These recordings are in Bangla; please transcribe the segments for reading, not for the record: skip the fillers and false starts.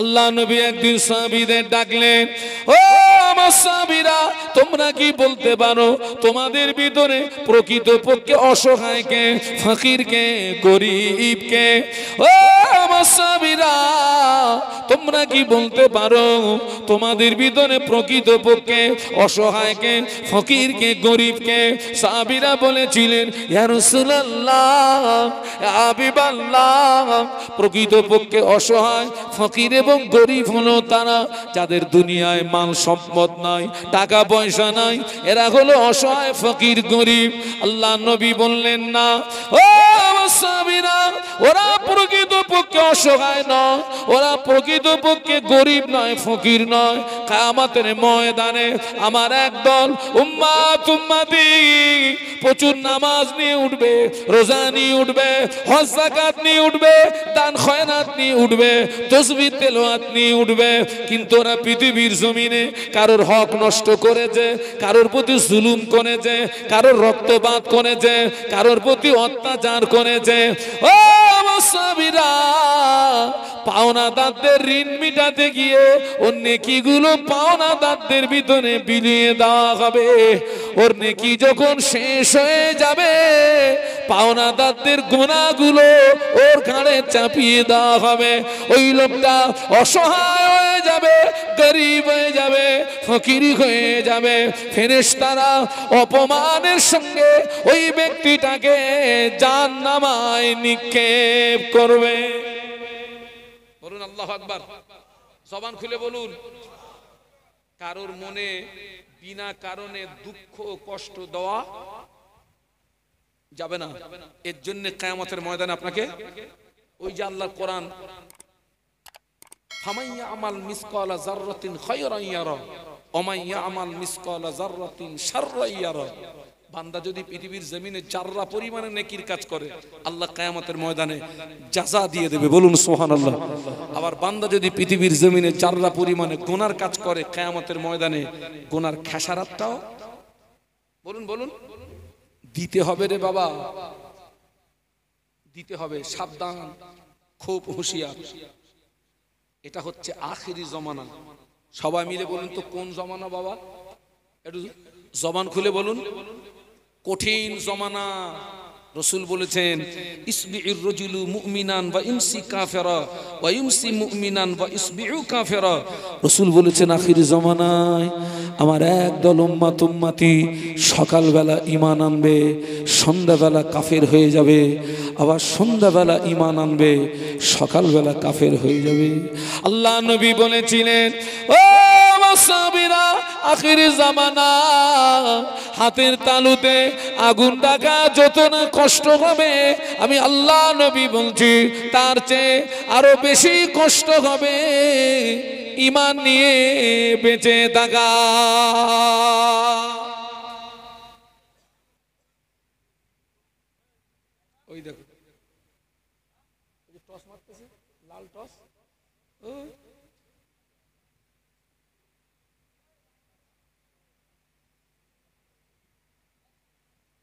আল্লাহ নবী একদিন সাহাবীদের ডাকলেন, ও আমার সাহাবীরা, তোমরা কি বলতে পারো তোমাদের ভিতরে প্রকৃতপক্ষে অসহায়কে, ফকিরকে, গরিবকে? ও আমার সাহাবীরা, তোমরা কি বলতে পারো তোমাদের ভিতরে প্রকৃতপক্ষে অসহায়কে, ফকিরকে, গরিবকে? সাহাবীরা বলেছিলেন, ইয়া রাসূলুল্লাহ, ইয়া হাবিবাল্লাহ, প্রকৃতপক্ষে অসহায়, ফকির এবং গরিব হলো তারা যাদের দুনিয়ায় মাল সম্পদ নাই, টাকা পয়সা নাই, এরা হলো অসহায়, ফকির, গরিব। আল্লাহ নবী বললেন, না ও সাহাবীরা, ওরা প্রকৃতপক্ষে অসহায় নয়, ওরা প্রকৃতপক্ষে গরিব নয়, ফকির নয়। কিয়ামতের ময়দানে আমার একদল উম্মত উম্মতি প্রচুর নামাজ নিয়ে উঠবে, রোজা নিয়ে উঠবে, হজ যাকাত নিয়ে উঠবে, দান খয়রাত নিয়ে উঠবে, তাসবিহ তেলাওয়াত নিয়ে উঠবে, কিন্তু ওরা পৃথিবীর জমিনে কারোর হক নষ্ট করেছে, কারোর প্রতি জুলুম করেছে, কারোর রক্তপাত করেছে, কারোর প্রতি অত্যাচার করেছে। ও সাহাবীরা, পাওনাদারদের ঋণ মিটাতে গিয়ে ওর নেকিগুলো পাওনাদারদের ভিতরে বিলিয়ে দেওয়া হবে। ওর নেকি যখন শেষ হয়ে যাবে, পাওনাদারদের গুনাহগুলো ওর ঘাড়ে চাপিয়ে দেওয়া হবে। ওই লোকটা অসহায় হয়ে যাবে, গরিব হয়ে যাবে, ফকির হয়ে যাবে। ফেরেশতারা অপমানের সঙ্গে ওই ব্যক্তিটাকে জাহান্নামায় নিক্ষেপ করবে। বলুন আল্লাহু আকবার, জবান খুলে বলুন। কারোর মনে বিনা কারণে দুঃখ কষ্ট দেওয়া যাবে না। এর জন্য কিয়ামতের ময়দানে আপনাকে ওই যে আল্লাহর কোরআন, ফামাইয়া আমাল মিসকালা যাররাতিন খায়রান ইয়ারা ওয়া মাইয়া আমাল মিসকালা যাররাতিন শাররান ইয়ারা। বান্দা যদি পৃথিবীর জমিনে যাররা পরিমাণে নেকির কাজ করে, আল্লাহ কিয়ামতের ময়দানে জাযা দিয়ে দেবে। বলুন সুবহানাল্লাহ। আবার বান্দা যদি পৃথিবীর জমিনে যাররা পরিমাণে গুনার কাজ করে, কিয়ামতের ময়দানে গুনার খেসারাতটাও বলুন বলুন দিতে হবে রে বাবা, দিতে হবে। সাবধান, খুব হুঁশিয়ার। এটা হচ্ছে আখিরি জমানা। সবাই মিলে বলুন তো কোন জমানা বাবা? একটু জবান খুলে বলুন। কঠিন জমানা। রাসূল বলেছেন, ইসবিউর রাজুলু মুমিনান ওয়া ইমসি কাফিরা ওয়া ইমসি মুমিনান ওয়া ইসবিউ কাফিরা। রাসূল বলেছেন, আখিরি জমানায় আমার একদল উম্মত উম্মতি সকালবেলা ঈমান আনবে, সন্ধ্যাবেলা কাফের হয়ে যাবে, আবার সন্ধ্যাবেলা ঈমান আনবে, সকালবেলা কাফের হয়ে যাবে। আল্লাহ নবী বলেছিলেন, ও সাহাবীরা, আখির জামানা হাতের তালুতে আগুন রাখা যত না কষ্ট হবে, আমি আল্লাহ নবী বলছি তার চেয়ে আরো বেশি কষ্ট হবে ঈমান নিয়ে বেঁচে থাকা। ওই দেখো টস মারতেছে, লাল টস।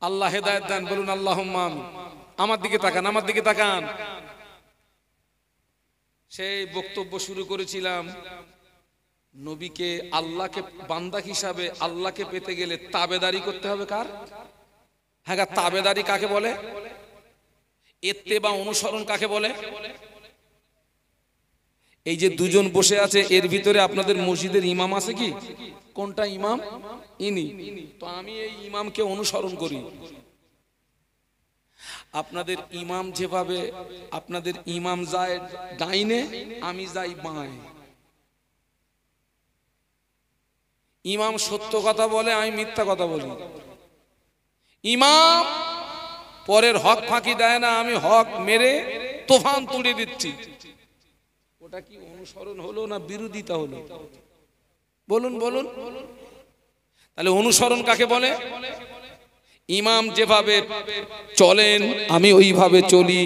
আল্লাহ হেদায়েত দান। বলুন আল্লাহুম্মা আমিন। আমার দিকে তাকান, আমার দিকে তাকান। সেই বক্তব্য শুরু করেছিলাম, নবীকে, আল্লাহকে বান্দা হিসাবে আল্লাহকে পেতে গেলে তাবেদারি করতে হবে। কার? হ্যাঁ, তাবেদারি কাকে বলে? ইত্তেবা, অনুসরণ কাকে বলে? এই যে দুজন বসে আছে, এর ভিতরে আপনাদের মসজিদের ইমাম আছে কি? কোনটা ইমাম? ইনি। তো আমি এই ইমামকে অনুসরণ করি। আপনাদের ইমাম যেভাবে, আপনাদের ইমাম যায় ডাইনে, আমি যাই বাঁয়ে। ইমাম সত্য কথা বলে, আমি মিথ্যা কথা বলি। ইমাম পরের হক ফাঁকি দেয় না, আমি হক মেরে তুফান তুলে দিচ্ছি। ওটা কি অনুসরণ হলো না বিরোধিতা হলো? বলুন বলুন। তাহলে অনুসরণ কাকে বলে? ইমাম যেভাবে চলেন আমি ওইভাবে চলি,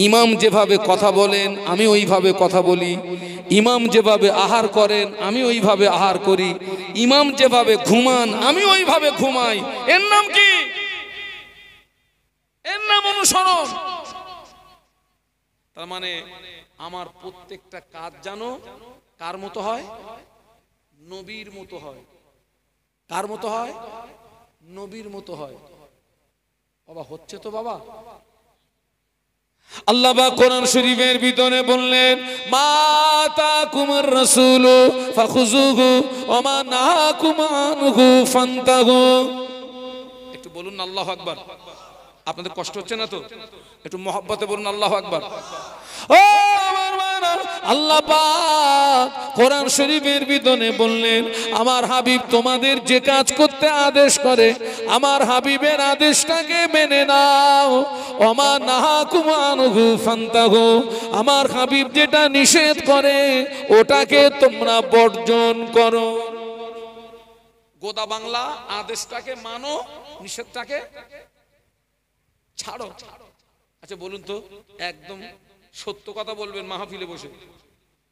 ইমাম যেভাবে কথা বলেন আমি ওইভাবে কথা বলি, ইমাম যেভাবে আহার করেন আমি ওইভাবে আহার করি, ইমাম যেভাবে ঘুমান আমি ওইভাবে ঘুমাই। এর নাম কি? এর নাম অনুসরণ। তার মানে আমার প্রত্যেকটা কাজ জানো কার মতো হয়? নবীর মতো হয়। কার মতো হয়? নবীর মতো হয়। বাবা হচ্ছে তো বাবা। আল্লাহ পাক কোরআন শরীফের ভিতরে বললেন, মা আতাকুমুর রাসূল ফাখুযুহু ওয়া মা নাহাকুম আনহু ফান্তাহু। একটু বলুন আল্লাহু আকবার। আপনাদের কষ্ট হচ্ছে না তো? একটু মহব্বতে বলুন আল্লাহু আকবার। ও আমার মানা, আল্লাহ পাক কোরআন শরীফের ভিতরে বললেন, আমার হাবিব তোমাদের যে কাজ করতে আদেশ করে আমার হাবিবের আদেশটাকে মেনে নাও। ওমা নাহাকুম আনহু ফান্তাহু, আমার হাবিব যেটা নিষেধ করে ওটাকে তোমরা বর্জন করো। গোদা বাংলা, আদেশটাকে মানো, নিষেধটাকে ছাড়ো। আচ্ছা বলুন তো, একদম সত্য কথা বলবেন মাহফিলে বসে,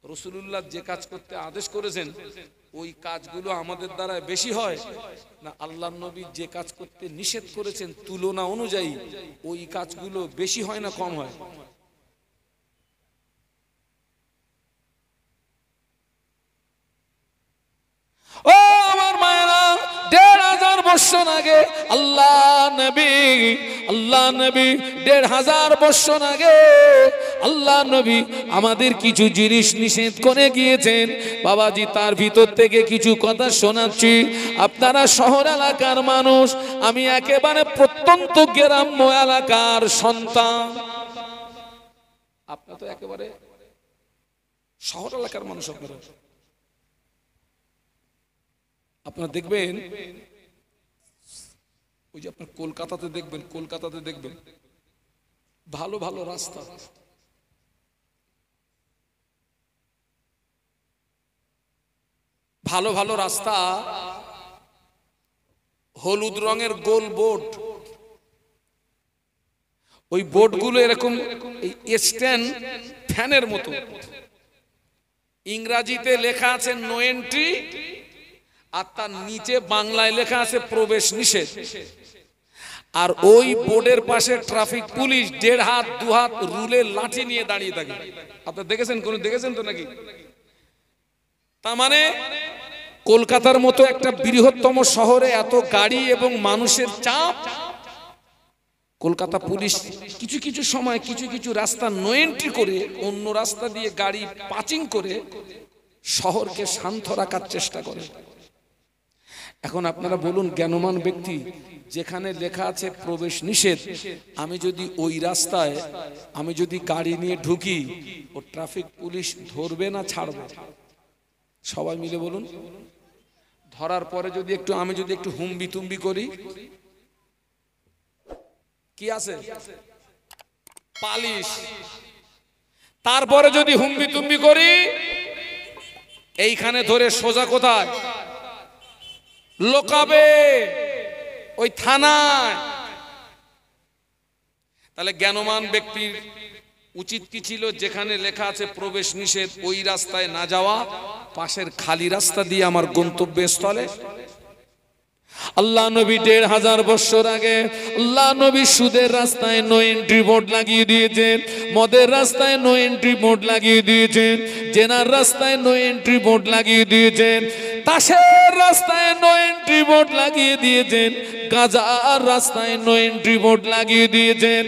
রাসূলুল্লাহ যে কাজ করতে আদেশ করেছেন ওই কাজগুলো আমাদের দ্বারা বেশি হয় না আল্লাহর নবী যে কাজ করতে নিষেধ করেছেন তুলনা অনুযায়ী ওই কাজগুলো বেশি হয় না কম হয়? ও আমার মায়েরা, ১৫০০ বছর আগে আল্লাহ নবী ১৫০০ বছর আগে আল্লাহ নবী আমাদের কিছু জিনিস নিষেধ করে গিয়েছেন। বাবাজি তার ভিতর থেকে কিছু কথা শোনাচ্ছি। আপনারা শহর এলাকার মানুষ, আমি একেবারে প্রত্যন্ত গ্রাম্য এলাকার সন্তান। আপনারা তো একেবারে শহর এলাকার মানুষ। আপনারা দেখবেন ওই যে আপনার কলকাতাতে দেখবেন ভালো ভালো রাস্তা, ভালো ভালো রাস্তা, হলুদ রঙের গোল বোর্ড, ওই বোর্ডগুলো এরকম স্ট্যান্ড ফ্যানের মতো, ইংরেজিতে লেখা আছে নো এন্ট্রি আর তার নিচে বাংলায় লেখা আছে প্রবেশ নিষেধ। আর ওই বোর্ডের পাশে ট্রাফিক পুলিশ ১.৫ হাত ২ হাত রুলে লাঠি নিয়ে দাঁড়িয়ে থাকে। আপনারা দেখেছেন? কোন দেখেছেন তো নাকি? তার মানে কলকাতার মতো একটা বৃহত্তম শহরে এত গাড়ি এবং মানুষের চাপ, কলকাতা পুলিশ কিছু কিছু সময় কিছু কিছু রাস্তা নো এন্ট্রি করে অন্য রাস্তা দিয়ে গাড়ি পাচিং করে শহরকে শান্ত রাখার চেষ্টা করে। এখন আপনারা বলুন, জ্ঞানমান ব্যক্তি, যেখানে লেখা আছে প্রবেশ নিষেধ, আমি যদি ওই রাস্তায় আমি যদি গাড়ি নিয়ে ঢুকি, ও ট্রাফিক পুলিশ ধরবে না ছাড়বে? সবাই মিলে বলুন। ধরার পরে যদি আমি যদি একটু হুম্বি তুম্বি করি, কি আছে? পালিশ। তারপরে যদি হুম্বি তুম্বি করি, এইখানে ধরে সোজা কোথায় লোকাবে? ওই থানায়। তাহলে জ্ঞানমান ব্যক্তির উচিত কি ছিল? যেখানে লেখা আছে প্রবেশ নিষেধ ওই রাস্তায় না যাওয়া, পাশের খালি রাস্তা দিয়ে আমার গন্তব্যস্থলে। আল্লাহ নবী ১৫০০ বছর আগে আল্লাহ নবী সুদের রাস্তায় নো এন্ট্রি বোর্ড লাগিয়ে দিয়েছেন, মদের রাস্তায় নো এন্ট্রি বোর্ড লাগিয়ে দিয়েছেন, জেনার রাস্তায় নো এন্ট্রি বোর্ড লাগিয়ে দিয়েছেন, তাসের রাস্তায় নো এন্ট্রি বোর্ড লাগিয়ে দিয়েছেন, গাঁজার রাস্তায় নো এন্ট্রি বোর্ড লাগিয়ে দিয়েছেন,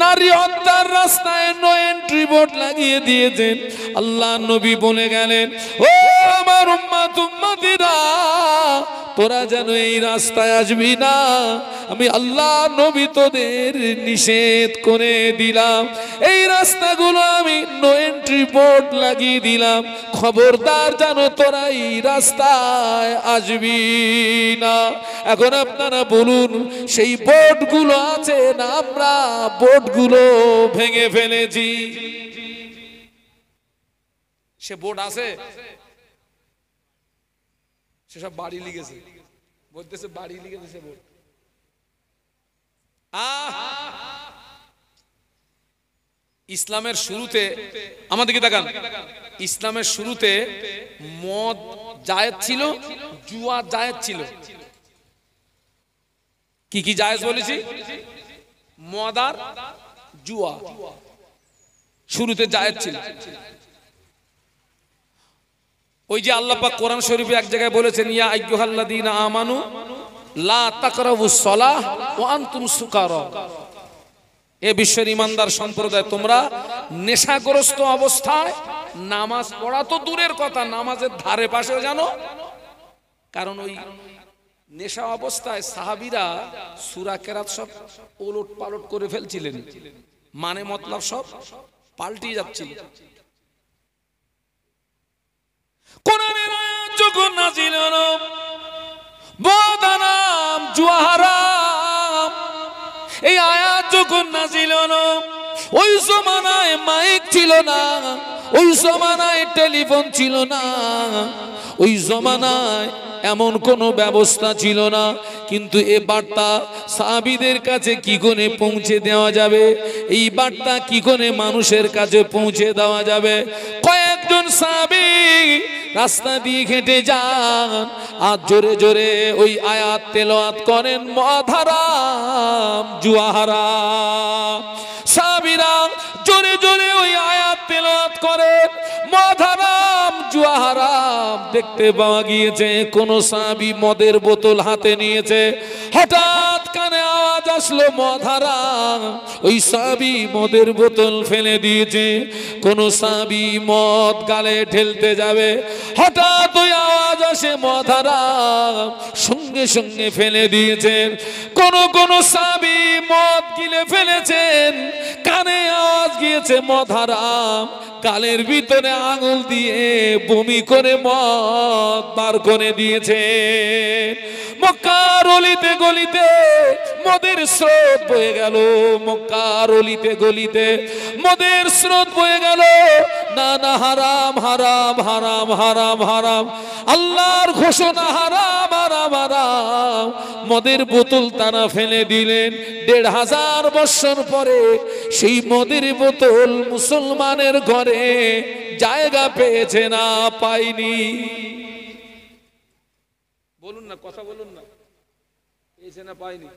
নারী হত্যার রাস্তায় নো এন্ট্রি বোর্ড লাগিয়ে দিয়েছেন। আল্লাহ নবী বলে গেলেন, ও আমার উম্মত উম্মতিরা, তোরা যেন এই রাস্তায় আসবি না, আমি আল্লাহ নবী তোদের নিষেধ করে দিলাম। এই রাস্তাগুলো আমি নো এন্ট্রি বোর্ড লাগিয়ে দিলাম, খবরদার যেন তোরা এই রাস্তায় আসবি না। এখন আপনারা বলুন, সেই বোর্ডগুলো আছে না? আমরা বোর্ডগুলো ভেঙে ফেলেছি। সে বোর্ড আছে, সেসব বাড়ি লিখেছে, বলতেছে বাড়ি লিখেছে সে বোর্ড। ইসলামের শুরুতে, আমাদেরকে দেখান, ইসলামের শুরুতে মদ জায়েজ ছিল, জুয়া জায়েজ ছিল। কি কি জায়েজ বলেছি? মদ আর জুয়া। শুরুতে জায়েজ ছিল। ওই যে আল্লাহ পাক কোরআন শরীফে এক জায়গায় বলেছেন, ইয়া আইয়ুহাল্লাযীনা আমানু লা তাকরাবুস সালাহ ওয়া আনতুম সুকারা, এ বিশ্বের ইমানদার সম্প্রদায়, তোমরা নেশাগ্রস্ত অবস্থায় নামাজ পড়া তো দূরের কথা, নামাজের ধারে পাশেও জানো। কারণ ওই নেশা অবস্থায় সাহাবীরা সূরা কেরাত সব ওলট পালট করে ফেলছিলেন, মানে মতলব সব পাল্টে যাচ্ছিল। কোরআনের আয়াত যখন নাযিল হলো, বদানাম জুয়া হারাম, এই আয়াত যখন নাযিল হলো, ওই জমানায় মাইক ছিল না, ওই জমানায় টেলিফোন ছিল না, ওই জমানায় এমন কোনো ব্যবস্থা ছিল না। কিন্তু এ বার্তা সাহাবীদের কাছে কি করে পৌঁছে দেওয়া যাবে, এই বার্তা কি করে মানুষের কাছে পৌঁছে দেওয়া যাবে? কয়েকজন সাহাবী রাস্তা দিয়ে হেঁটে যান আর জোরে জোরে ওই আয়াত তেলাওয়াত করেন, মদ হারাম জুয়া হারাম। সাহাবীরা জোরে জোরে ওই আয়াত তেলাওয়াত করেন, মদ হারাম জুয়া হারাম। দেখতে পাওয়া গিয়েছে কোন সাহাবী মদের বোতল হাতে নিয়েছে, হঠাৎ কানে আওয়াজ আসলো মদ হারাম, ওই সাহাবী মদের বোতল ফেলে দিয়েছে। কোন সাহাবী মদ গালে ঢেলতে যাবে, হঠাৎ ওই আওয়াজ আসে মদ হারাম, সঙ্গে সঙ্গে ফেলে দিয়েছেন। কোন সাহাবী মদ গিলে ফেলেছেন, কানে আওয়াজ গিয়েছে মদ হারাম, গালের ভিতরে আঙুল দিয়ে বমি করে মদ বার করে দিয়েছে। মক্কার অলিতে গলিতে মদের স্রোত বয়ে গেল, মক্কার অলিতে গলিতে মদের স্রোত বয়ে গেল। না না, হারাম হারাম হারাম হারাম হারাম, আল্লাহর ঘোষণা হারাম হারাম হারাম। মদের বোতল তারা ফেলে দিলেন। ১৫০০ বছর পরে সেই মদের বোতল মুসলমানের ঘরে জায়গা পেয়েছে না পায়নি? বলুন না, কথা বলুন না, পেয়েছে না পায়নি?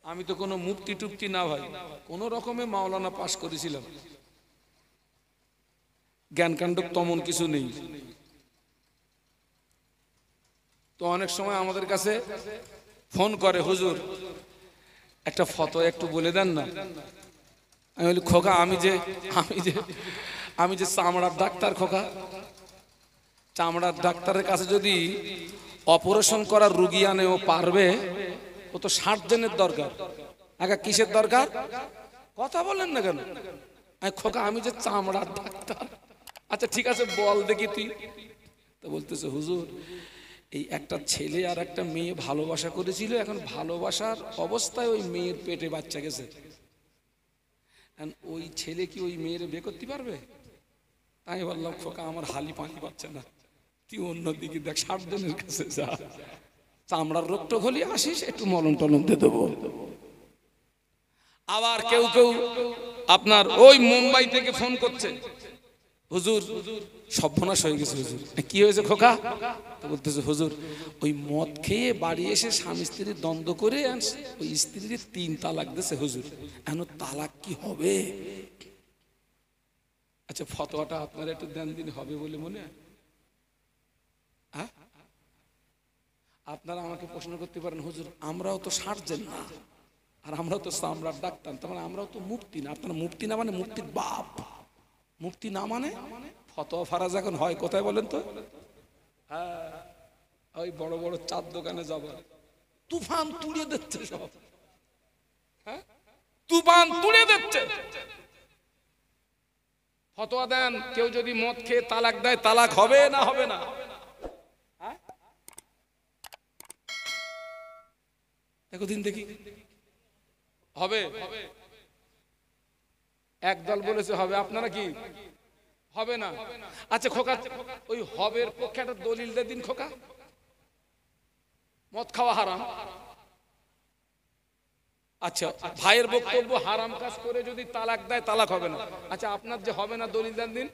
আমি তো কোনো মুফতি টুফতি না ভাই, কোন রকমে মাওলানা পাশ করেছিলাম, জ্ঞানকাণ্ড তেমন কিছু নেই। তো অনেক সময় আমাদের কাছে ফোন করে, হুজুর একটা ফতোয়া একটু বলে দেন না। আমি বলি, খোকা আমি যে চামড়ার ডাক্তার, খোকা চামড়ার ডাক্তারের কাছে যদি অপারেশন করার রুগী আনে ও পারবে? ও তো 60 জনের দরকার। আগে কিসের দরকার? কথা বলেন না কেন? খোকা আমি যে চামড়ার ডাক্তার। আচ্ছা ঠিক আছে, বল দেখি তুই। তো বলতেছে, হুজুর এই একটা ছেলে আর একটা মেয়ে ভালোবাসা করেছিল, এখন ভালোবাসার অবস্থায় ওই মেয়ের পেটে বাচ্চা গেছে, ওই ছেলে কি ওই মেয়ের বিয়ে করতে পারবে? তাই বললাম, খোকা আমার হালি পানি পাচ্ছে না, তুই অন্যদিকে দেখ, 60 জনের কাছে যা, চামড়ার রোগটা হলে আসিস, একটু মলম টলম দিয়ে দেবো। আবার কেউ কেউ আপনার ওই মুম্বাই থেকে ফোন করছে, হুজুর সর্বনাশ হয়ে গেছে। হুজুর কি হয়েছে খোকা? তো বলতেছে, হুজুর ওই মদ খেয়ে বাড়ি এসে স্বামী স্ত্রীর দ্বন্দ্ব করে ওই স্ত্রীর 3 তালাক দিয়েছে হুজুর, এখন তালাক কি হবে? আচ্ছা ফতোয়াটা আপনারা একটু দেন দিন, হবে বলে মনে হয়? হ্যাঁ, আপনারা আমাকে প্রশ্ন করতে পারেন, হুজুর আমরাও তো সার্জেন না, আর আমরাও তো চামড়ার ডাক্তার, তার মানে আমরাও তো মুফতি না। আপনারা মুফতি না মানে মুফতির বাপ, মুফতি না মানে ফতোয়া ফারাজ এখন হয় কোথায় বলেন তো? হ্যাঁ, ওই বড় বড় চার দোকানে যাব, তুফান তুড়িয়ে দিচ্ছে সব। হ্যাঁ, তুফান তুড়িয়ে দিচ্ছে। ফতোয়া দেন, কেউ যদি মদ খেয়ে তালাক দেয়, তালাক হবে না হবে না? দেখো দিন দেখি, হবে? একদল বলেছে হবে, আপনারা কি হবে না? আচ্ছা খোকা, ওই হবের পক্ষে একটা দলিল দিয়ে দিন খোকা। মদ খাওয়া হারাম। আচ্ছা ভাইয়ের বক্তব্য, হারাম কাজ করে যদি তালাক দেয় তালাক হবে না। আচ্ছা আপনার যে হবে না, দলিল দেন দিন।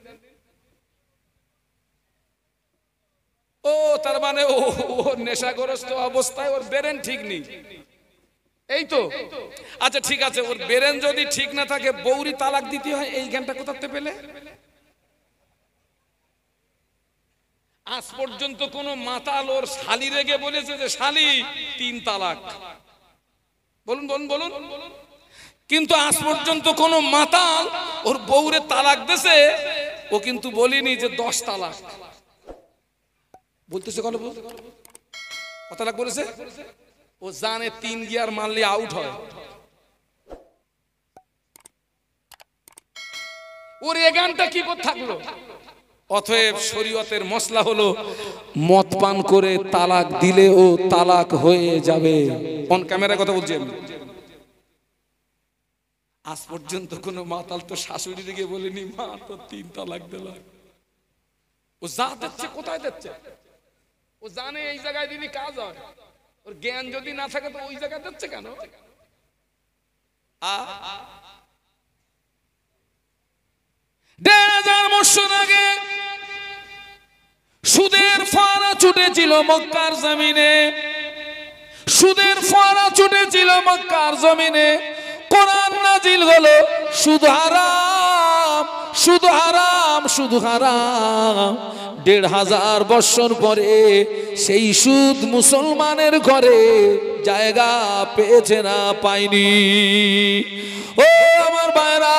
ও তার মানে ও নেশাগ্রস্ত অবস্থায় ওর ব্রেন ঠিক নেই, এই তো। আচ্ছা ঠিক আছে, ওর ব্রেন যদি ঠিক না থাকে বউরি তালাক দিতে হয়, এই জ্ঞানটা কোথাতে পেলে? আজ পর্যন্ত কোন মাতাল ওর শালি রেগে বলেছে যে শালি 3 তালাক? বলুন বলুন বলুন। কিন্তু আজ পর্যন্ত কোন মাতাল ওর বউরে তালাক দেছে ও কিন্তু বলিনি যে 10 তালাক। বলতেছে কত তালাক বলেছে? ও জানে 3 গিয়ার মারলে আউট হয়। ওর এই গানটা কি করে থাকলো? অতএব শরীয়তের মশলা হলো মদ পান করে তালাক দিলে ও তালাক হয়ে যাবে। অন ক্যামেরা কথা বলছি আমি। আজ পর্যন্ত কোন মাতাল তো শাশুড়ি দিকে বলেনি মা তো 3 তালাক দিলাম। ও যা দিচ্ছে কোথায় দিচ্ছে? ও জানে এই জায়গায় দিলে কাজ হয়। ওর জ্ঞান যদি না থাকে তো ওই জায়গায় দিচ্ছে কেন? 1000 বছর আগে সুদের ফোয়ারা ছুটেছিল মক্কার জমিনে। সুদের ফোয়ারা ছুটেছিল মক্কার জমিনে। কোরআন নাজিল হলো সুদ হারাম, সুদ হারাম, সুদ হারাম। 1500 বছর পরে সেই সুদ মুসলমানের ঘরে জায়গা পেয়েছে না পায়নি। ও আমার ভাইরা,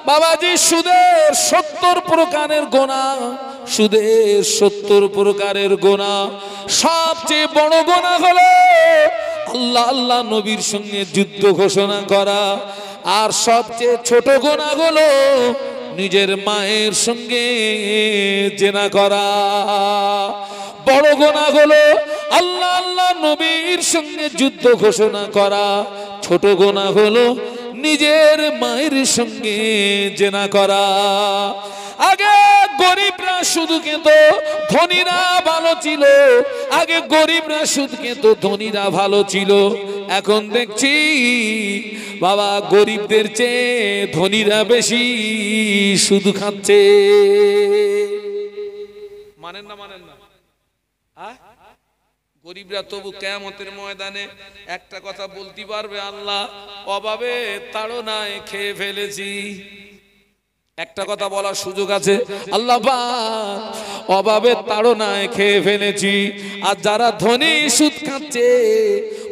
বাবাজি সুদের 70 প্রকারের গুনাহ, সুদের 70 প্রকারের গুনাহ। সবচেয়ে বড় গুনাহ হলো আল্লাহ আল্লাহ নবীর সঙ্গে যুদ্ধ ঘোষণা করা। আর সবচেয়ে ছোট গুনাহ হলো নিজের মায়ের সঙ্গে জেনা করা। বড় গুনাহ হলো আল্লাহ আল্লাহ নবীর সঙ্গে যুদ্ধ ঘোষণা করা। ছোট গুনাহ হলো নিজের মায়ের সঙ্গে জেনা করা। আগে গরিবরা শুধু খেত, ধনীরা ভালো ছিল। আগে গরিবরা শুধু খেত, ধনীরা ভালো ছিল। এখন দেখছি বাবা গরিবদের চেয়ে ধনীরা বেশি শুধু খাচ্ছে। মানেন না মানেন না? গরিবরা তবু কিয়ামতের ময়দানে একটা কথা বলতে পারবে, আল্লাহ অভাবে তাড়নায় খেয়ে ফেলেছি। একটা কথা বলার সুযোগ আছে, আল্লাহ পাক অভাবে তাড়নায় খেয়ে ফেলেছি। আর যারা ধনী সুদ খাচ্ছে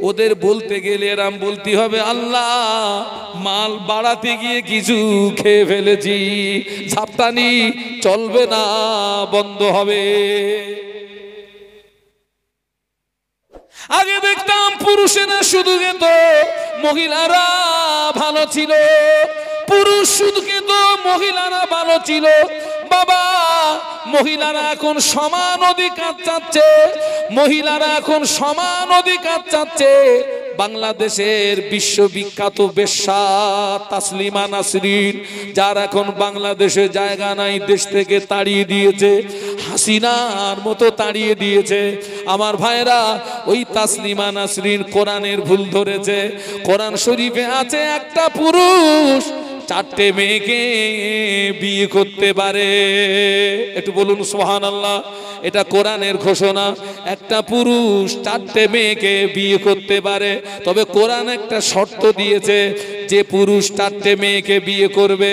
ওদের বলতে গেলে এরাম বলতে হবে, আল্লাহ মাল বাড়াতে গিয়ে কিছু খেয়ে ফেলেছি। ঝাপটানি চলবে না, বন্ধ হবে। আগে দেখতাম পুরুষেরা শুধু খেত, মহিলারা ভালো ছিল। পুরুষ শুধু খেত, মহিলারা ভালো ছিল। বাবা মহিলারা এখন সমান অধিকার চাচ্ছে, মহিলারা এখন সমান অধিকার চাচ্ছে। বাংলাদেশের বিশ্ববিখ্যাত বেশ্যা তাসলিমা নাসরিন, যার এখন বাংলাদেশে জায়গা নাই, দেশ থেকে তাড়িয়ে দিয়েছে, হাসিনার মতো তাড়িয়ে দিয়েছে। আমার ভাইরা, ওই তাসলিমা নাসরিন কোরআনের ভুল ধরেছে। কোরআন শরীফে আছে একটা পুরুষ 4টে মেয়েকে বিয়ে করতে পারে। একটু বলুন সুবহানাল্লাহ। এটা কোরআনের ঘোষণা। একটা পুরুষ 4টে মেয়েকে বিয়ে করতে পারে। তবে কোরআন একটা শর্ত দিয়েছে, যে পুরুষ 4টে মেয়েকে বিয়ে করবে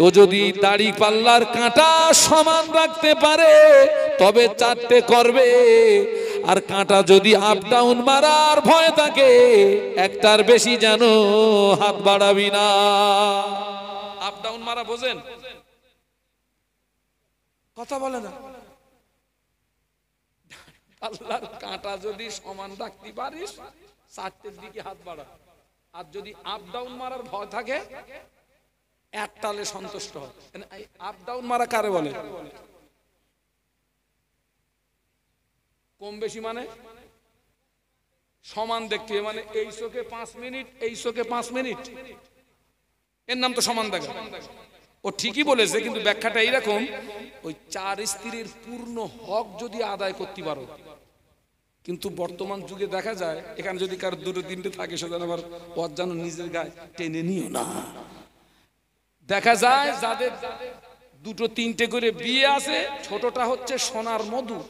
ও যদি দাড়ি পাল্লার কাঁটা সমান রাখতে পারে তবে 4টে করবে। আর কাঁটা যদি আপ ডাউন মারার ভয় থাকে, একটার বেশি যেন হাত বাড়াবি না। আপ ডাউন মারা বোঝেন? কথা বলে না। আল্লাহর কাঁটা যদি সমান রাখতে পারিস 4টের দিকে হাত বাড়া। আর যদি আপ ডাউন মারার ভয় থাকে এক তালে সন্তুষ্ট হয়। আপ ডাউন মারা কারে বলে? কম বেশি মানে সমান দেখতে, মানে এই চোখে 5 মিনিট, এই চোখে 5 মিনিট, এর নাম তো সমান দেখা। ও ঠিকই বলেছে, কিন্তু ব্যাখ্যাটা এইরকম, ওই 4 স্ত্রীর পূর্ণ হক যদি আদায় করতে পারো। কিন্তু বর্তমান যুগে দেখা যায় এখানে যদি কার 2-3টে থাকে সেজন্য আবার ওর যেন নিজের গায়ে টেনে নিও না। দেখা যায় যাদের 2-3টে করে বিয়ে আছে, ছোটটা হচ্ছে সোনার মধু,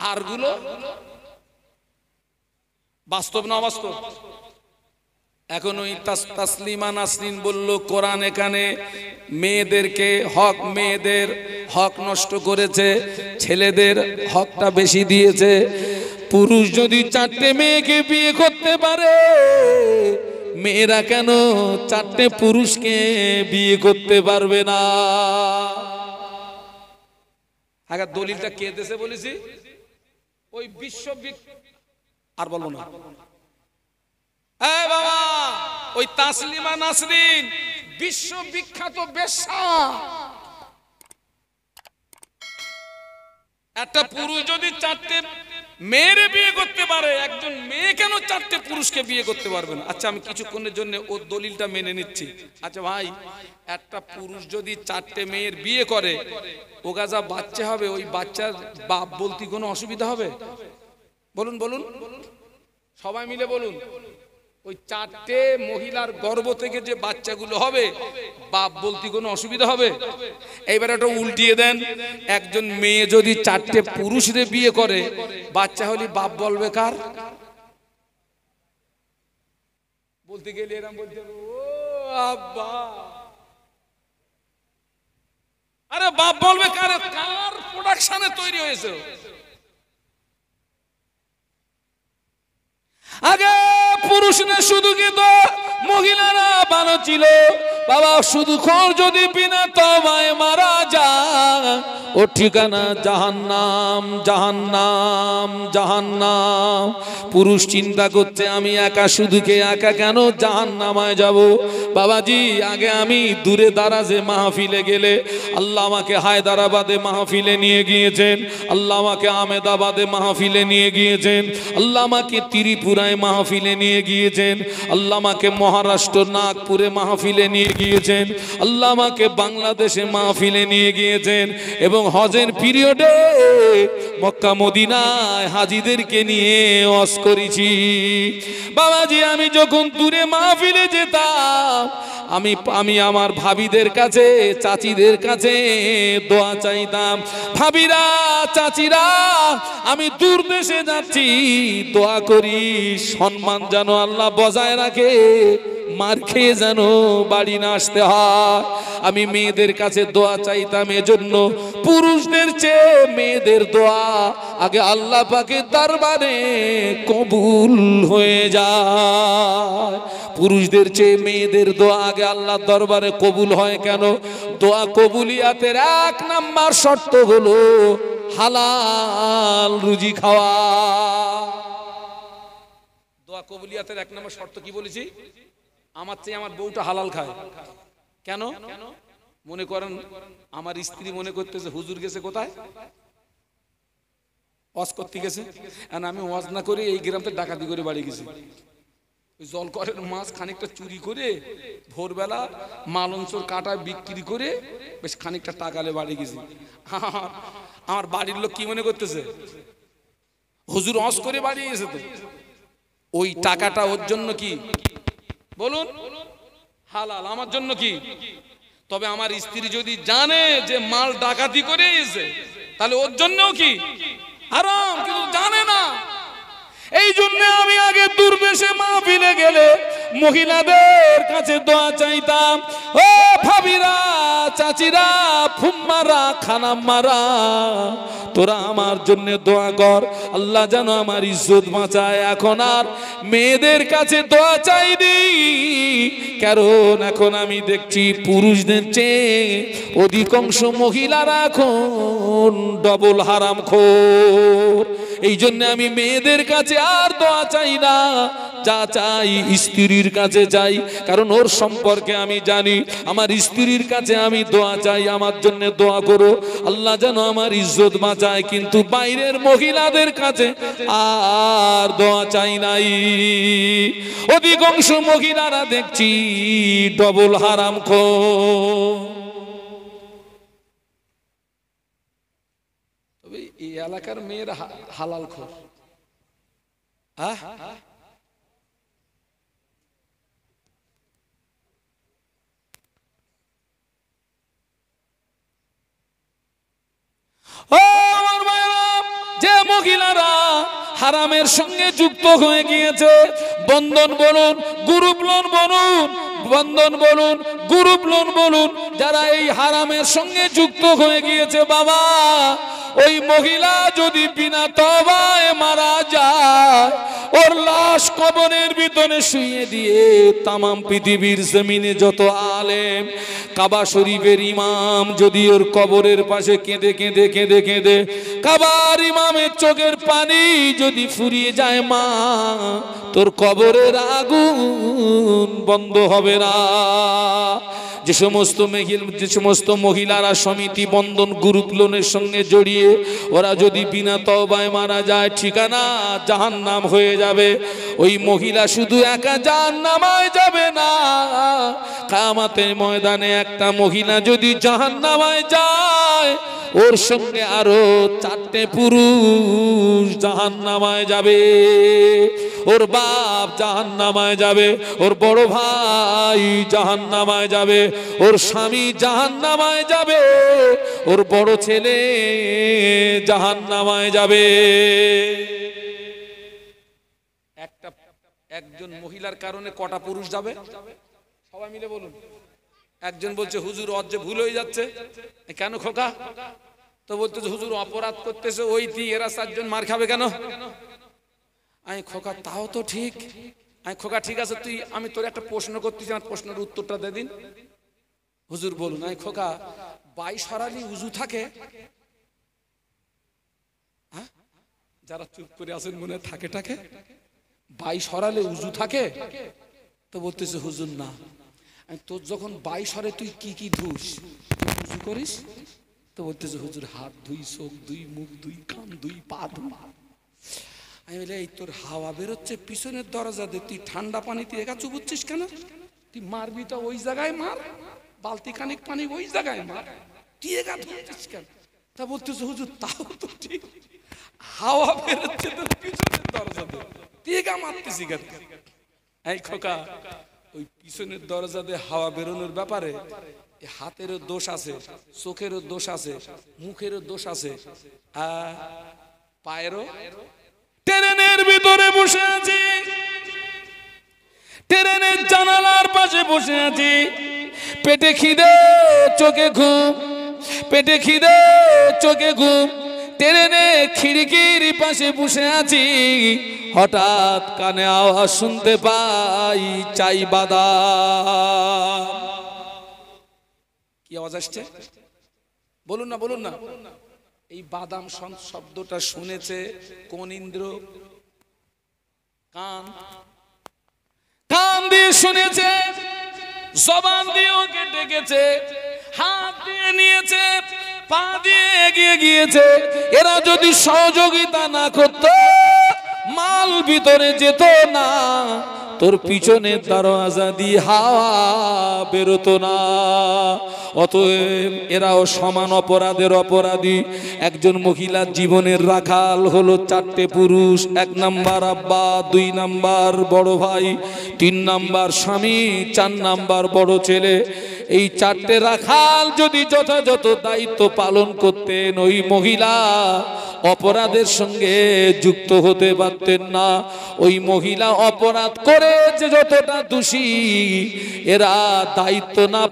আরগুলো বাস্তব না অবাস্তব? এখন ওই তাসলিমা নাসরিন বলল কোরআন এখানে মেয়েদেরকে হক, মেয়েদের হক নষ্ট করেছে, ছেলেদের হকটা বেশি দিয়েছে। পুরুষ যদি 4টে মেয়েকে বিয়ে করতে পারে, মেয়েরা কেন 4টে পুরুষকে বিয়ে করতে পারবে না? আগে দলিলটা কে দেশে বলেছি? ওই আর বলবো না বাবা, ওই তাসলিমা নাসরিন বিশ্ববিখ্যাত বেশ্যা। একটা পুরুষ যদি 4টে মেয়ের বিয়ে করতে পারে, একজন মেয়ে কেন 4টে পুরুষকে বিয়ে করতে পারবে না? আচ্ছা, আমি কিছুক্ষণের জন্য ওর দলিলটা মেনে নিচ্ছি। আচ্ছা ভাই, একটা পুরুষ যদি 4টে মেয়ের বিয়ে করে, ওগা যা বাচ্চা হবে, ওই বাচ্চার বাপ বলতে কোনো অসুবিধা হবে? বলুন বলুন, সবাই মিলে বলুন। ওই 4টে মহিলার গর্ভ থেকে যে বাচ্চাগুলো হবে, বাপ বলতে কোনো অসুবিধা হবে? এইবার এটা উল্টিয়ে দেন, একজন মেয়ে যদি 4টে পুরুষরে বিয়ে করে, বাচ্চা হলে বাপ বলবে কার? বলতে গেলে এরকম বলতে হবে, ও আব্বা। আরে বাপ বলবে কার? কার প্রোডাকশনে তৈরি হয়েছে? আগে পুরুষরা শুধু কিন্তু মহিলারা ভালো ছিল বাবা, শুধু খোর যদি বিনা তওবায় মারা যায়, ও ঠিকানা জাহান্নাম, জাহান্নাম, জাহান্নাম। পুরুষ চিন্তা করছে আমি একা, শুধুকে একা কেন জাহান্নামায় যাব? বাবাজি, আগে আমি দূরে দারাজে মাহফিলে গেলে, আল্লাহ আমাকে হায়দ্রাবাদে মাহফিলে নিয়ে গিয়েছেন, আল্লাহ আমাকে আহমেদাবাদে মাহফিলে নিয়ে গিয়েছেন, আল্লাহ আমাকে ত্রিপুরায় মাহফিলে নিয়ে গিয়েছেন, আল্লাহ আমাকে মহারাষ্ট্র নাগপুরে মাহফিলে নিয়ে গিয়েছেন, আল্লাহ আমাকে বাংলাদেশে মাহফিলে নিয়ে গিয়েছেন। এবং হজের পিরিয়ডে মক্কা মদিনায় হাজীদেরকে নিয়ে ওয়াজ করেছি। বাবাজি, আমি যখন দূরে মাহফিলে যেতাম, আমি আমার ভাবিদের কাছে, চাচিদের কাছে দোয়া চাইতাম, ভাবিরা, চাচিরা, আমি দূর দেশে যাচ্ছি, দোয়া করি সম্মান যেন আল্লাহ বজায় রাখে, মার খেয়ে যেন বাড়ি না আসতে হয়। আমি মেয়েদের কাছে দোয়া চাইতাম, এজন্য পুরুষদের চেয়ে মেয়েদের দোয়া আগে আল্লাহ পাকের দরবারে কবুল হয়ে যায়। পুরুষদের চেয়ে মেয়েদের দোয়া আগে আল্লাহর দরবারে কবুল হয় কেন? দোয়া কবুলিয়াতের 1 নাম্বার শর্ত হলো হালাল রুজি খাওয়া। দোয়া কবুলিয়াতের 1 নম্বর শর্ত কি বলেছি? আমার চেয়ে আমার বউটা হালাল খায়। কেন? মনে করেন আমার স্ত্রী মনে করতেছে হুজুর গেছে কোথায়, ওয়াজ করতে গেছে, আর আমি ওয়াজ না করে এই গ্রামতে ডাকাতি করে বাড়ি গেছি, ওই জলকরের মাছ খানিকটা চুরি করে ভোরবেলা মালঞ্চর কাটা বিক্রি করে বেশ খানিকটা টাকালে বাড়ি গেছি। আমার বাড়ির লোক কি মনে করতেছে? হুজুর ওয়াজ করে বাড়ি গেছে, তো ওই টাকাটা ওর জন্য কি বলুন? হালাল। আমার জন্য কি? তবে আমার স্ত্রী যদি জানে যে মাল ডাকাতি করে এসে, তাহলে ওর জন্যও কি হারাম, কিন্তু জানে না। এই জন্য আমি আগে দূর দেশে মাহফিলে গেলে মহিলাদের কাছে দোয়া চাইতাম, ও ভাবিরা, চাচিরা, ফুম্মারা, খানাম্মারা, তোরা আমার জন্য দোয়া কর, আল্লাহ যেন আমার ইজ্জত বাঁচায়। এখন আর মেয়েদের কাছে দোয়া চাইনি, কারণ এখন আমি দেখছি পুরুষদের চেয়ে অধিকাংশ মহিলারা এখন ডবল হারামখোর। এই জন্য আমি মেয়েদের কাছে আর দোয়া চাই না, যা চাই স্ত্রীর কাছে চাই, কারণ ওর সম্পর্কে আমি জানি। আমার স্ত্রীর কাছে আমি দোয়া চাই, আমার জন্য দোয়া করো, আল্লাহ যেন আমার ইজ্জত বাঁচায়। কিন্তু বাইরের মহিলাদের কাছে আর দোয়া চাই নাই। অধিকাংশ মহিলারা দেখছি ডবল হারামখোর। তবে এই এলাকার মেয়েরা হালাল খোর। যে মহিলারা হারামের সঙ্গে যুক্ত হয়ে গিয়েছে। বন্ধন বলুন, গ্রুপ লোন বলুন, বন্ধন বলুন, গ্রুপ লোন বলুন, যারা এই হারামের সঙ্গে যুক্ত হয়ে গিয়েছে বাবা, ওই মহিলা যদি বিনা তওবায় মারা যায়, ওর লাশ কবরের ভিতরে শুইয়ে দিয়ে তামাম পৃথিবীর জমিনে যত আলেম, কাবা শরীফের ইমাম যদি ওর কবরের পাশে কেঁদে কেঁদে কেঁদে কেঁদে কাবার ইমামের চোখের পানি যদি ফুরিয়ে যায়, মা তোর কবরের আগুন বন্ধ হবে না। যে সমস্ত মহিলারা সমিতি বন্ধন গ্রুপ লোনের সঙ্গে জড়িয়ে ওরা যদি বিনা তওবায় মারা যায়, ঠিকানা জাহান্নাম হয়ে যাবে। ওই মহিলা শুধু একা জাহান্নামায় যাবে না, কিয়ামতের ময়দানে একটা মহিলা যদি জাহান্নামায় যায়, ওর সঙ্গে আরো 4টে পুরুষ জাহান্নামায় যাবে। ওর বাপ জাহান্নামায় যাবে, ওর বড় ভাই জাহান্নামায় যাবে, ওর স্বামী জাহান্নামায় যাবে, ওর বড় ছেলে জাহান্নামায় যাবে। একজন মহিলার কারণে কটা পুরুষ যাবে? সবাই মিলে বলুন। একজন বলছে হুজুর ওর যে ভুল হয়ে যাচ্ছে। কেন খোকা? তো বলতেছে হুজুর অপরাধ করতেছে, ওই এরা 4 জন মার খাবে কেন? আমি খোকা তাও তো ঠিক। আমি খোকা ঠিক আছে, তুই আমি তোর একটা প্রশ্ন করতেছি, আমার প্রশ্নের উত্তরটা দে দিন। হুজুর বলুন। আমি খোকা 22 সরালি উজু থাকে? হ্যাঁ, যারা চুপ করে আছেন মনে থাকে 22 সরালে উজু থাকে? তো বলতেছে হুজুর না। আমি তোর যখন 22 সরে তুই কি কি ধুস, উজু করিস? তো বলতেছে হুজুর হাত ধুই, চোখ ধুই, মুখ ধুই, কান ধুই, পা ধুই। আমি বলি এই তোর হাওয়া বেরোচ্ছে পিছনের দরজা দিয়ে, তুই ঠান্ডা পানিতে একা চুবুচ্ছিস কেন? তুই মারবি তো ওই জায়গায় মার, বালতি খানিক পানি ওই জায়গায় মার, তুই একা ধুচ্ছিস কেন? তা বলতেছে হুজুর তাও তো ঠিক, হাওয়া বেরোচ্ছে তোর পিছনের দরজা দিয়ে, তুই একা মারতেছি কেন? এই খোকা ওই পিছনের দরজা দিয়ে হাওয়া বেরোনোর ব্যাপারে হাতেরও দোষ আছে, চোখেরও দোষ আছে, মুখেরও দোষ আছে, পায়েরও। ট্রেনের ভিতরে বসে আছি, ট্রেনের জানালার পাশে বসে আছি, পেটে খিদে চোখে ঘুম, পেটে খিদে চোখে ঘুম, ট্রেনে খিড়কির পাশে বসে আছি, হঠাৎ কানে আওয়াজ শুনতে পাই চাই বাদাম। কি আওয়াজ আসছে? বলুন না, বলুন না। এই বাদাম শব্দটা শুনেছে কোন ইন্দ্র? কান, কান দিয়ে শুনেছে, জবান দিয়েও কেটে গেছে, হাত দিয়ে নিয়েছে, পা দিয়ে এগিয়ে গিয়েছে। এরা যদি সহযোগিতা না করত, মাল ভিতরে যেত না, তোর পিছনের দরজা দিয়ে হাওয়া বেরোতো না। অতএব এরাও সমান অপরাধের অপরাধী। একজন মহিলার জীবনের রাখাল হলো 4টে পুরুষ। 1 নাম্বার আব্বা, 2 নাম্বার বড় ভাই, 3 নাম্বার স্বামী, 4 নাম্বার বড় ছেলে। এই 4টে রাখাল যদি যথাযথ দায়িত্ব পালন করতেন, ওই মহিলা অপরাধের সঙ্গে যুক্ত হতে পারতেন না। ওই মহিলা অপরাধ করে যে যতটা দোষী, এরা দায়িত্ব না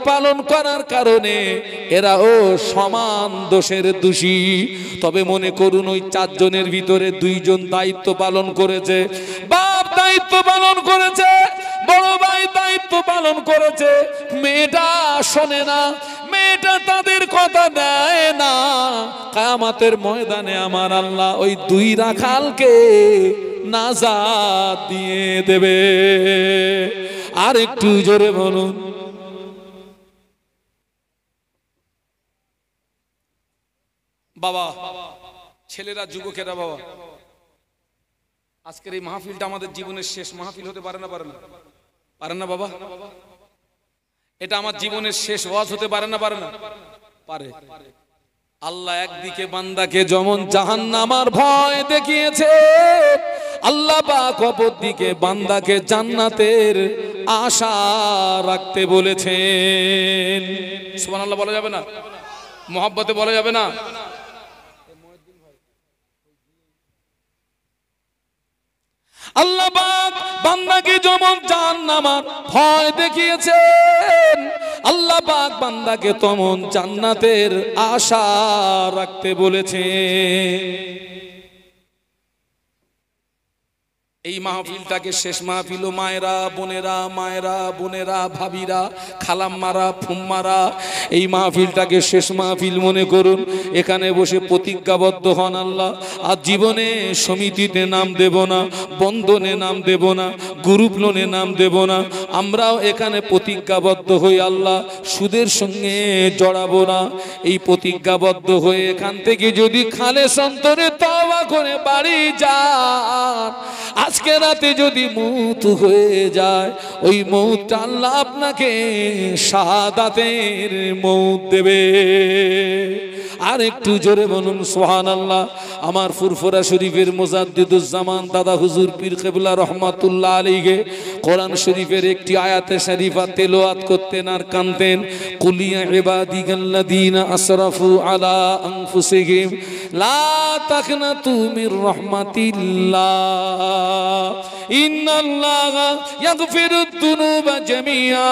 পালন করার কারণে এরাও সমান দোষের দোষী। তবে মনে করুন ওই 4 জনের ভিতরে 2 জন দায়িত্ব পালন করেছে। বাপ দায়িত্ব পালন করেছে, বড় ভাই দায়িত্ব পালন করেছে, মেয়েটা শোনে না, মেয়েটা তাদের কথা দেয় না। কিয়ামতের ময়দানে আমার আল্লাহ ওই 2 রাখালকে নাজাত দিয়ে দেবে। আর একটু জোরে বলুন। বাবা, ছেলেরা, যুবকেরা, বাবা, আজকের এই মাহফিলটা আমাদের জীবনের শেষ মাহফিল হতে পারে না? পারে না? পারে না বাবা? এটা আমার জীবনের শেষ ওয়াজ হতে পারে না? পারে না? পারে। আল্লাহ একদিকে বান্দাকে যেমন জাহান্নামের ভয় দেখিয়েছে, আল্লাহ পাক অপর দিকে বান্দাকে জান্নাতের আশা রাখতে বলেছেন। সুবহানাল্লাহ বলা যাবে না? মহব্বতে বলা যাবে না? আল্লাহ পাক বান্দাকে যেমন জাহান্নামের ভয় দেখিয়েছেন, আল্লাহ পাক বান্দাকে তেমন জান্নাতের আশা রাখতে বলেছে। এই মাহফিলটাকে শেষ মাহফিল, মায়েরা বোনেরা ভাবিরা, খালাম্মারা, ফুম্মারা, এই মাহফিলটাকে শেষ মাহফিল মনে করুন। এখানে বসে প্রতিজ্ঞাবদ্ধ হন, আল্লাহ আর জীবনে সমিতিতে নাম দেব না, বন্ধনে নাম দেব না, গ্রুপ লোনে নাম দেব না। আমরাও এখানে প্রতিজ্ঞাবদ্ধ হই, আল্লাহ সুদের সঙ্গে জড়াবো না। এই প্রতিজ্ঞাবদ্ধ হয়ে এখান থেকে যদি খালেস অন্তরে তওবা করে বাড়ি যান, আজকে রাতে যদি মউত হয়ে যায়, ওই মউতটা আল্লাহ আপনাকে শাহাদাতের মউত দেবে। আর একটু জোরে বলুন সুবহানাল্লাহ। আমার ফুরফুরা শরীফের মুজাদ্দিদুজ্জামান দাদা হুজুর পীর কেবলা রহমাতুল্লাহ আলাইহি কোরআন শরীফের একটি আয়াতে শরীফা তেলাওয়াত করতেন আর কানতেন, কুলিয়া ইবাদিগাল্লাযীনা আসরাফু আলা আনফুসিহিম লা তাকনাতু মির রাহমাতিল্লাহ ইন্নাল্লাহা ইয়াগফিরুদ যুনুবা জামিআ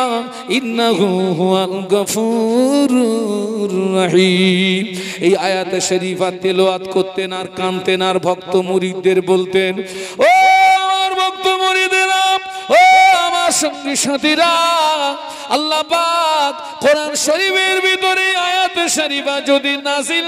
ইন্নাহু হুয়াল গফুরুর রহিম। এই আয়াতে শরীফা তেলাওয়াত করতেন আর কানতেন আর ভক্ত মুরিদদের বলতেন, ও আমার ভক্ত মুরিদেরা, ও আমার সঙ্গী সাথীরা, আল্লাহ পাক কোরআন শরীফের ভিতরে আয়াতে শরীফা যদি নাযিল